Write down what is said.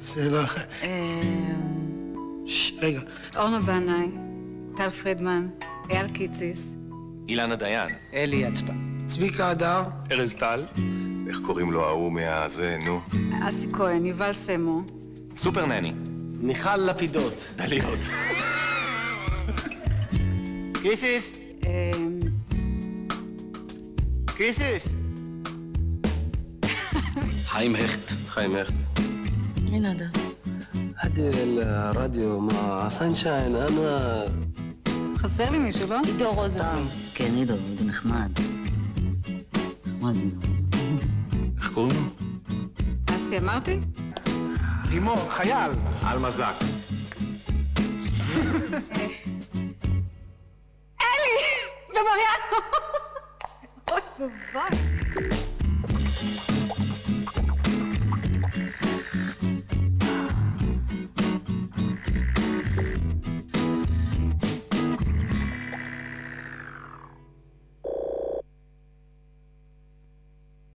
זה לא... רגע. אורנה בנאי, טל פרידמן, אייל קיציס. אילנה דיין. אלי יצפה. צביקה הדר. ארז טל. איך קוראים לו ההוא מהזה, נו? אסי כהן, יובל סמו. סופר נני. מיכל לפידות. דליות. קיסיס? קיסיס? חיים הכט. חיים הכט. מי נדע? هذه الراديو مع سانشاين أنا חסר לי מישהו, לא? עידו רוזנבלום. כן, עידו נחמד. נחמד עידו. איך קוראים לו? אסי, אמרתי? רימון, חייל. על מזק. אלי! ומריאנו! אוי, בבקשה.